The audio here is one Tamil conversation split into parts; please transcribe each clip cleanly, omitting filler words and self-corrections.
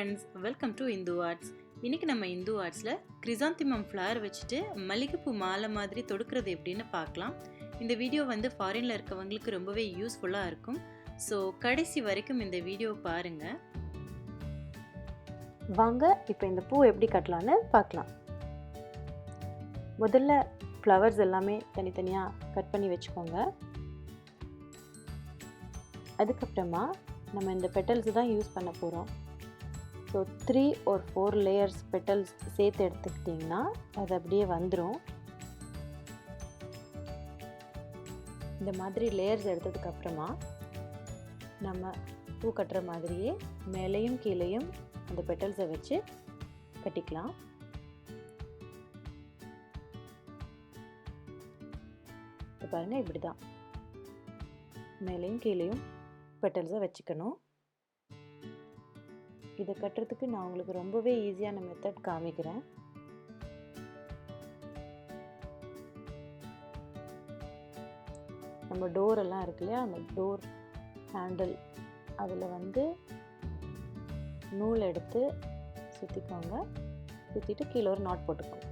Friends, welcome to Hindu arts. இன்றைக்கி நம்ம இந்து ஆர்ட்ஸில் கிரிசாந்திமம் ஃப்ளவர் வச்சுட்டு மல்லிகைப்பூ மாலை மாதிரி தொடுக்கிறது எப்படின்னு பார்க்கலாம். இந்த வீடியோ ஃபாரினில் இருக்கவங்களுக்கு ரொம்பவே யூஸ்ஃபுல்லாக இருக்கும். ஸோ கடைசி வரைக்கும் இந்த வீடியோ பாருங்கள். வாங்க இப்போ இந்த பூ எப்படி கட்டலான்னு பார்க்கலாம். முதல்ல ஃப்ளவர்ஸ் எல்லாமே தனித்தனியாக கட் பண்ணி வச்சுக்கோங்க. அதுக்கப்புறமா நம்ம இந்த பெட்டல்ஸ் தான் யூஸ் பண்ண போகிறோம். ஸோ 3 or 4 லேயர்ஸ் பெட்டல்ஸ் சேர்த்து எடுத்துக்கிட்டிங்கன்னா அது அப்படியே வந்துடும். இந்த மாதிரி லேயர்ஸ் எடுத்ததுக்கப்புறமா நம்ம பூ கட்டுற மாதிரியே மேலேயும் கீழேயும் அந்த பெட்டல்ஸை வச்சு கட்டிக்கலாம். இப்போ பாருங்கள், இப்படி தான் மேலேயும் கீழேயும் பெட்டல்ஸை வச்சுக்கணும். இதை கட்டுறதுக்கு நான் உங்களுக்கு ரொம்பவே ஈஸியான மெத்தட் காமிக்கிறேன். நம்ம டோர் எல்லாம் இருக்கு இல்லையா, அந்த டோர் ஹேண்டில் அதில் நூல் எடுத்து சுற்றிக்கோங்க. சுற்றிட்டு கீழே ஒரு நாட் போட்டுக்கோங்க.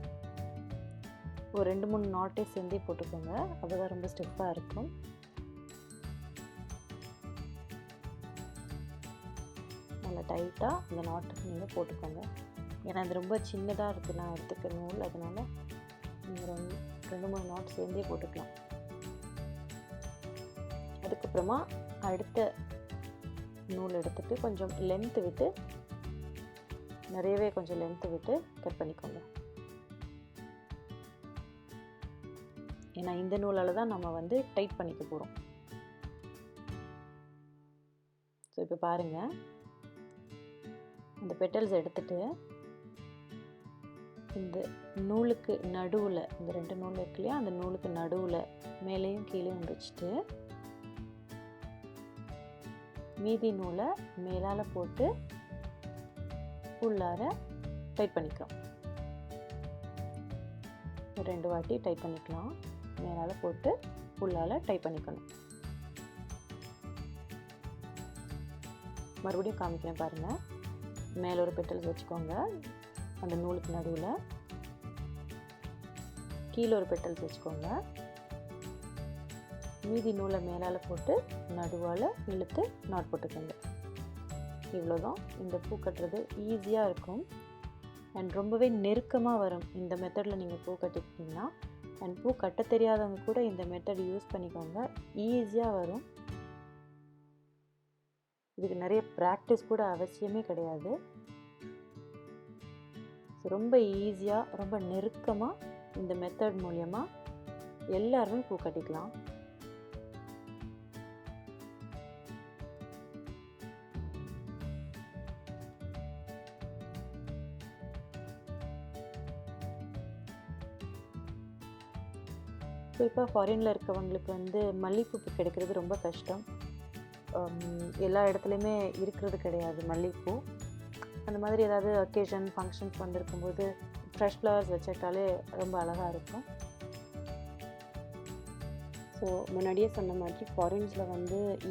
ஒரு 2-3 நாட்டே சேர்ந்தே போட்டுக்கோங்க, அதுதான் ரொம்ப ஸ்டிஃபாக இருக்கும். நல்லா டைட்டாக அந்த நாட்டுக்கு நீங்கள் போட்டுக்கோங்க. ஏன்னா அது ரொம்ப சின்னதாக இருக்குது நான் எடுத்துக்க நூல், அதனால் நீங்கள் 2-3 நாட் சேர்ந்தே போட்டுக்கலாம். அதுக்கப்புறமா அடுத்த நூல் எடுத்துகிட்டு கொஞ்சம் லென்த்து விட்டு, நிறையவே கொஞ்சம் லென்த்து விட்டு கட் பண்ணிக்கோங்க. ஏன்னா இந்த நூலால் தான் நம்ம டைட் பண்ணிக்க போகிறோம். ஸோ இப்போ பாருங்கள், இந்த பெட்டல்ஸ் எடுத்துட்டு இந்த நூலுக்கு நடுவில், இந்த 2 நூல் இருக்கு இல்லையா, அந்த நூலுக்கு நடுவில் மேலேயும் கீழேயும் வச்சுட்டு மீதி நூலை மேலால் போட்டு உள்ளார டைட் பண்ணிக்கலாம். 2 வாட்டி டைட் பண்ணிக்கலாம். மேலால் போட்டு உள்ளால் டைட் பண்ணிக்கணும். மறுபடியும் காமிக்கிறேன் பாருங்கள். மேலே ஒரு பெட்டல்ஸ் வச்சுக்கோங்க அந்த நூலுக்கு நடுவில், கீழே ஒரு பெட்டல்ஸ் வச்சுக்கோங்க. மீதி நூலை மேலால் போட்டு நடுவால் இழுத்து நாட் போட்டுக்கோங்க. இவ்வளோதான். இந்த பூ கட்டுறது ஈஸியாக இருக்கும் அண்ட் ரொம்பவே நெருக்கமாக வரும். இந்த மெத்தடில் நீங்கள் பூ கட்டிக்கிட்டிங்கன்னா, அண்ட் பூ கட்ட தெரியாதவங்க கூட இந்த மெத்தட் யூஸ் பண்ணிக்கோங்க, ஈஸியாக வரும். இதுக்கு நிறைய ப்ராக்டிஸ் கூட அவசியமே கிடையாது. ஸோ ரொம்ப ஈஸியாக, ரொம்ப நெருக்கமாக இந்த மெத்தட் மூலயமா எல்லாருமே பூ கட்டிக்கலாம். ஸோ இப்போ ஃபாரினில் இருக்கவங்களுக்கு மல்லிகைப்பூ கிடைக்கிறது ரொம்ப கஷ்டம். எல்லா இடத்துலையுமே இருக்கிறது கிடையாது மல்லிகைப்பூ. அந்த மாதிரி ஏதாவது அக்கேஷன் ஃபங்க்ஷன்ஸ் வந்திருக்கும்போது ஃப்ரெஷ் ஃப்ளவர்ஸ் வச்சுட்டாலே ரொம்ப அழகாக இருக்கும். ஸோ முன்னாடியே சொன்ன மாதிரி ஃபாரின்ஸில்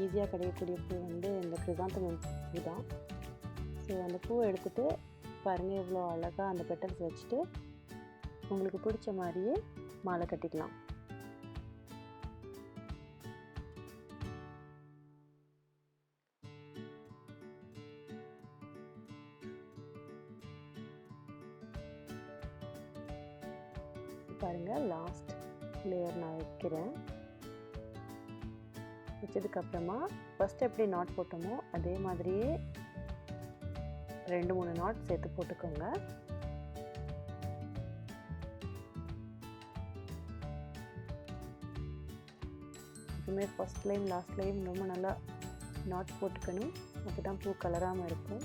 ஈஸியாக கிடைக்கக்கூடிய பூ இந்த கிரிசாந்தமம் பூ தான். ஸோ அந்த பூவை எடுத்துகிட்டு பாருங்கள், எவ்வளோ அழகாக அந்த பெட்டல்ஸ் வச்சுட்டு உங்களுக்கு பிடிச்ச மாதிரியே மாலை கட்டிக்கலாம். பாருங்கள், லாஸ்ட் லேயர் நான் வைக்கிறேன். வச்சதுக்கப்புறமா ஃபஸ்ட்டு எப்படி நாட் போட்டோமோ அதே மாதிரியே 2-3 நாட் சேர்த்து போட்டுக்கோங்க. எப்பவுமே ஃபஸ்ட் லைன் லாஸ்ட் லைன் ரொம்ப நல்லா நாட் போட்டுக்கணும், அப்போ தான் பூ கலராமல் இருக்கும்.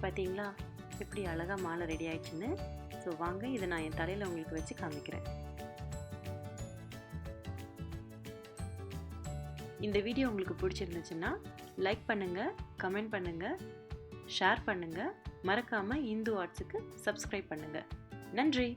பார்த்தீங்களா எப்படி அழகாக மாலை ரெடி ஆயிடுச்சுன்னு. ஸோ வாங்க, இதை நான் என் தலையில் உங்களுக்கு வச்சு காமிக்கிறேன். இந்த வீடியோ உங்களுக்கு பிடிச்சிருந்துச்சுன்னா லைக் பண்ணுங்கள், கமெண்ட் பண்ணுங்கள், ஷேர் பண்ணுங்கள். மறக்காமல் இந்து ஆர்ட்ஸுக்கு சப்ஸ்கிரைப் பண்ணுங்கள். நன்றி.